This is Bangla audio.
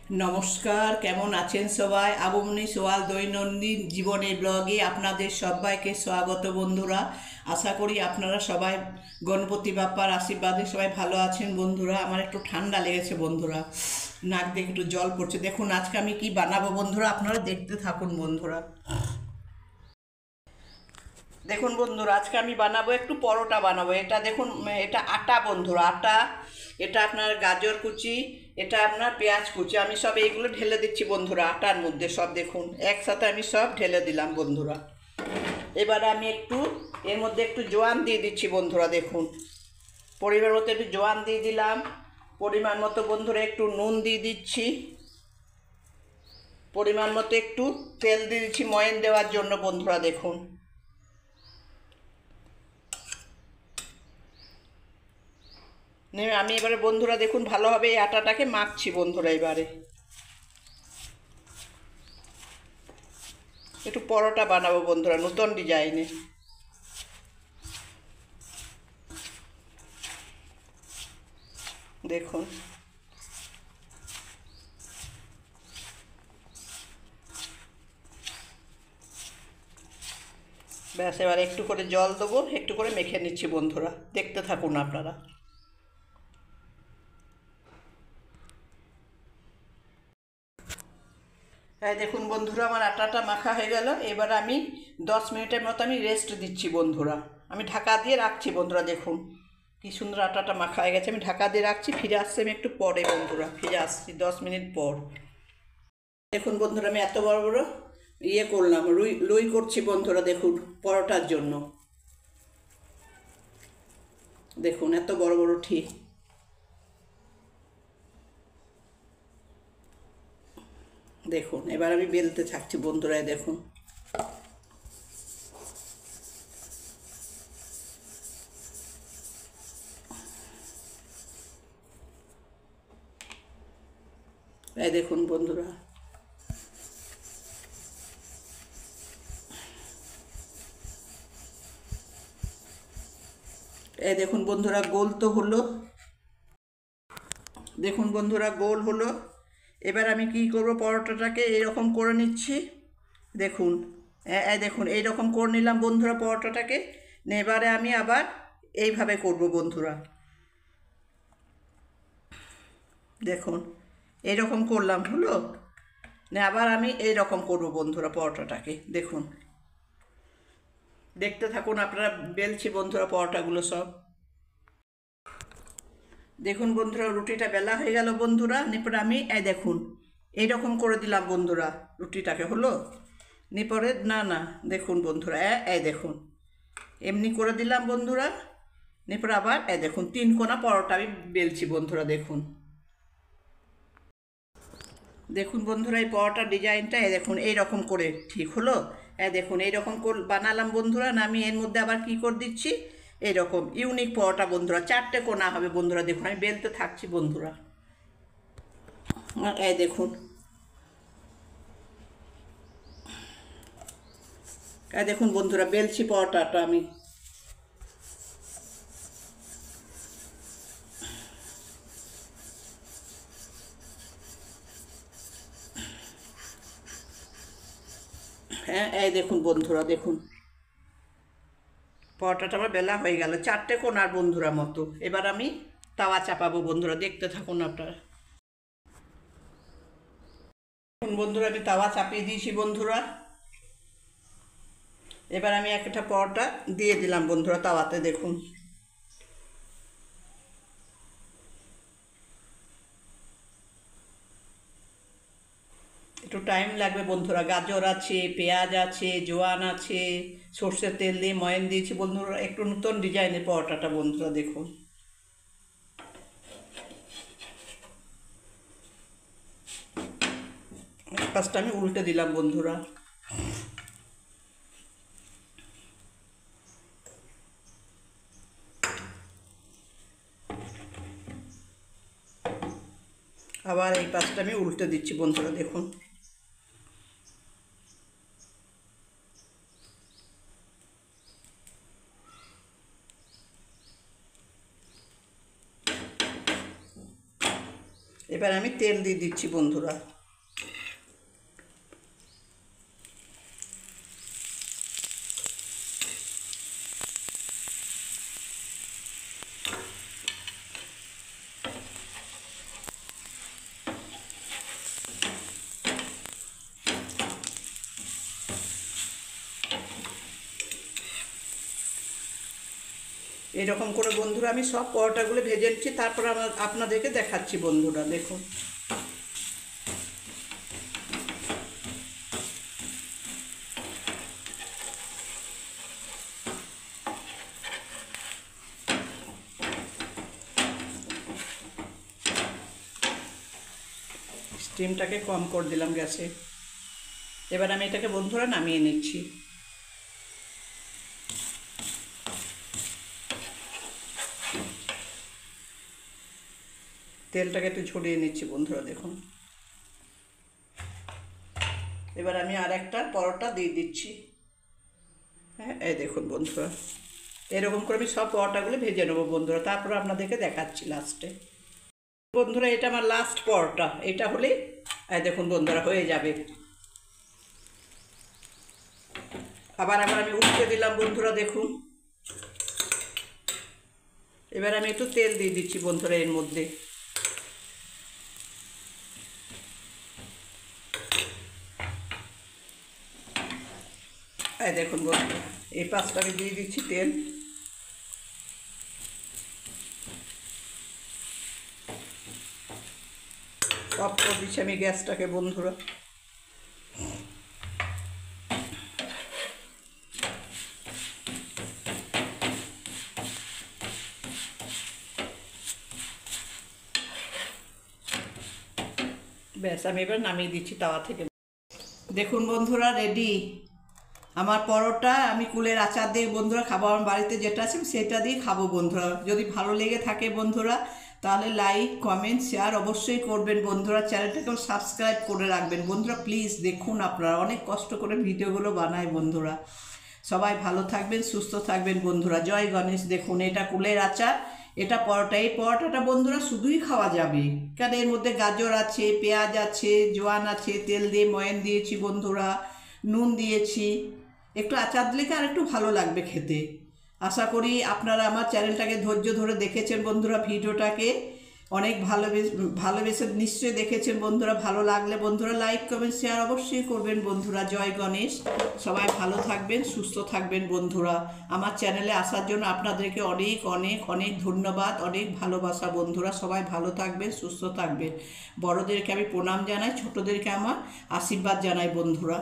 নমস্কার, কেমন আছেন সবাই? আগমনী সোয়াল দৈনন্দিন জীবনে ব্লগে আপনাদের সবাইকে স্বাগত বন্ধুরা। আশা করি আপনারা সবাই গণপতি বাপ্পার আশীর্বাদে সবাই ভালো আছেন বন্ধুরা। আমার একটু ঠান্ডা লেগেছে বন্ধুরা, নাক দিয়ে একটু জল পড়ছে। দেখুন আজকে আমি কি বানাবো বন্ধুরা, আপনারা দেখতে থাকুন বন্ধুরা। দেখুন বন্ধুরা, আজকে আমি বানাবো একটু পরোটা বানাবো। এটা দেখুন, এটা আটা বন্ধুরা, আটা। এটা আপনার গাজর কুচি, এটা আপনার পেঁয়াজ কুচি, আমি সব এইগুলো ঢেলে দিচ্ছি বন্ধুরা আটার মধ্যে। সব দেখুন একসাথে আমি সব ঢেলে দিলাম বন্ধুরা। এবারে আমি একটু এর মধ্যে একটু জোয়ান দিয়ে দিচ্ছি বন্ধুরা। দেখুন পরিমাণ মতো একটু জোয়ান দিয়ে দিলাম, পরিমাণ মতো বন্ধুরা একটু নুন দিয়ে দিচ্ছি, পরিমাণ মতো একটু তেল দিয়ে দিচ্ছি ময়ান দেওয়ার জন্য বন্ধুরা। দেখুন আমি এবারে বন্ধুরা দেখুন ভালোভাবে এই আটাটাকে মাখছি বন্ধুরা। এবারে একটু পরোটা বানাবো বন্ধুরা নতুন ডিজাইনে। দেখুন ব্যাস, এবার একটু করে জল দেবো, একটু করে মেখে নিচ্ছি বন্ধুরা, দেখতে থাকুন আপনারা। হ্যাঁ দেখুন বন্ধুরা, আমার আটাটা মাখা হয়ে গেল। এবার আমি 10 মিনিটের মতো আমি রেস্ট দিচ্ছি বন্ধুরা। আমি ঢাকা দিয়ে রাখছি বন্ধুরা। দেখুন কি সুন্দর আটাটা মাখা হয়ে গেছে। আমি ঢাকা দিয়ে রাখছি, ফিরে আসছি আমি একটু পরে বন্ধুরা, ফিরে আসছি 10 মিনিট পর। দেখুন বন্ধুরা, আমি এত বড় বড় করলাম, লুই করছি বন্ধুরা। দেখুন পরোটার জন্য দেখুন এত বড় বড় ঠিক। দেখুন এবার আমি বেলতে থাকছি বন্ধুরা। দেখুন এই দেখুন বন্ধুরা, এই দেখুন বন্ধুরা গোল তো হলো। দেখুন বন্ধুরা গোল হলো। এবার আমি কি করব, পরোটাটাকে এরকম করে নিচ্ছি। দেখুন দেখুন এইরকম করে নিলাম বন্ধুরা পরোটাটাকে। এবারে আমি আবার এইভাবে করব বন্ধুরা। দেখুন এইরকম করলাম, হলো না? আবার আমি এইরকম করব বন্ধুরা পরোটাটাকে। দেখুন দেখতে থাকুন আপনারা, বেলছি বন্ধুরা পরোটাগুলো সব। দেখুন বন্ধুরা রুটিটা বেলা হয়ে গেল বন্ধুরা। এরপরে আমি দেখুন এইরকম করে দিলাম বন্ধুরা রুটিটাকে, হলো নিপরে না না। দেখুন বন্ধুরা দেখুন এমনি করে দিলাম বন্ধুরা। এরপরে আবার দেখুন 3 কোনা পরোটা আমি বেলছি বন্ধুরা। দেখুন দেখুন বন্ধুরা এই পরোটার ডিজাইনটা দেখুন এইরকম করে ঠিক হলো। দেখুন এইরকম বানালাম বন্ধুরা। না আমি এর মধ্যে আবার কি করে দিচ্ছি, এইরকম ইউনিক পরোটা বন্ধুরা, 4টে কোনা হবে বন্ধুরা। দেখুন আমি বেলতে থাকছি বন্ধুরা। দেখুন দেখুন বন্ধুরা বেলছি পরোটাটা আমি। হ্যাঁ দেখুন বন্ধুরা, দেখুন পরোটাটা আমার বেলা হয়ে গেল 4টে কোনার বন্ধুরা মতো। এবার আমি তাওয়া চাপাবো বন্ধুরা, দেখতে থাকুন আপনারা। বন্ধুরা আমি তাওয়া চাপিয়ে দিয়েছি বন্ধুরা। এবার আমি একটা পরোটা দিয়ে দিলাম বন্ধুরা তাওয়াতে। দেখুন একটু টাইম লাগবে বন্ধুরা, গাজর আছে, পেঁয়াজ আছে, জোয়ান আছে, সর্ষের তেল দিয়ে ময়ান দিয়েছি বন্ধুরা। একটু নতুন ডিজাইনের পরোটাটা বন্ধুরা। দেখুন পাঁচটা আমি উল্টে দিলাম বন্ধুরা। আবার এই পাঁচটা আমি উল্টে দিচ্ছি বন্ধুরা। দেখুন এবার আমি তেল দিয়ে দিচ্ছি বন্ধুরা। এরকম করে বন্ধুরা আমি সব পরোটাগুলো ভেজে নিচ্ছি, তারপর আপনাদেরকে দেখাচ্ছি বন্ধুরা। দেখুন স্টিমটাকে কম করে দিলাম গ্যাসে। এবার আমি এটাকে বন্ধুরা নামিয়ে নিচ্ছি। তেলটাকে একটু ঝরিয়ে নিচ্ছি বন্ধুরা। দেখুন এবার আমি আর একটা পরোটা দিয়ে দিচ্ছি। হ্যাঁ, এই দেখুন বন্ধুরা, এরকম করে আমি সব পরোটাগুলো ভেজে নেবো বন্ধুরা, তারপর আপনাদেরকে দেখাচ্ছি লাস্টে। বন্ধুরা এটা আমার লাস্ট পরোটা, এটা হলেই দেখুন বন্ধুরা হয়ে যাবে। আবার আমি উল্টে দিলাম বন্ধুরা। দেখুন এবার আমি একটু তেল দিয়ে দিচ্ছি বন্ধুরা এর মধ্যে। দেখুন বন্ধুরা এই পাঁচটা আমি দিয়ে দিচ্ছি তেল। অফ করে দিচ্ছি আমি গ্যাসটাকে বন্ধুরা। ব্যাস আমি এবার নামিয়ে দিচ্ছি তাওয়া থেকে। দেখুন বন্ধুরা রেডি আমার পরোটা। আমি কুলের আচার দিয়ে বন্ধুরা খাবো, আমার বাড়িতে যেটা আছে সেটা দিয়ে খাবো বন্ধুরা। যদি ভালো লেগে থাকে বন্ধুরা তাহলে লাইক কমেন্ট শেয়ার অবশ্যই করবেন বন্ধুরা। চ্যানেলটাকেও সাবস্ক্রাইব করে রাখবেন বন্ধুরা প্লিজ। দেখুন আপনারা অনেক কষ্ট করে ভিডিওগুলো বানায় বন্ধুরা। সবাই ভালো থাকবেন, সুস্থ থাকবেন বন্ধুরা। জয় গণেশ। দেখুন এটা কুলের আচার, এটা পরোটা। এই পরোটাটা বন্ধুরা শুধুই খাওয়া যাবে, কারণ এর মধ্যে গাজর আছে, পেঁয়াজ আছে, জোয়ান আছে, তেল দিয়ে ময়ান দিয়েছি বন্ধুরা, নুন দিয়েছি, একটু আচার দিলে আর একটু ভালো লাগবে খেতে। আশা করি আপনারা আমার চ্যানেলটাকে ধৈর্য ধরে দেখেছেন বন্ধুরা, ভিডিওটাকে অনেক ভালোবেসে নিশ্চয়ই দেখেছেন বন্ধুরা। ভালো লাগলে বন্ধুরা লাইক কমেন্ট শেয়ার অবশ্যই করবেন বন্ধুরা। জয় গণেশ। সবাই ভালো থাকবেন, সুস্থ থাকবেন বন্ধুরা। আমার চ্যানেলে আসার জন্য আপনাদেরকে অনেক অনেক অনেক ধন্যবাদ, অনেক ভালোবাসা বন্ধুরা। সবাই ভালো থাকবেন, সুস্থ থাকবেন। বড়োদেরকে আমি প্রণাম জানাই, ছোটোদেরকে আমার আশীর্বাদ জানাই বন্ধুরা।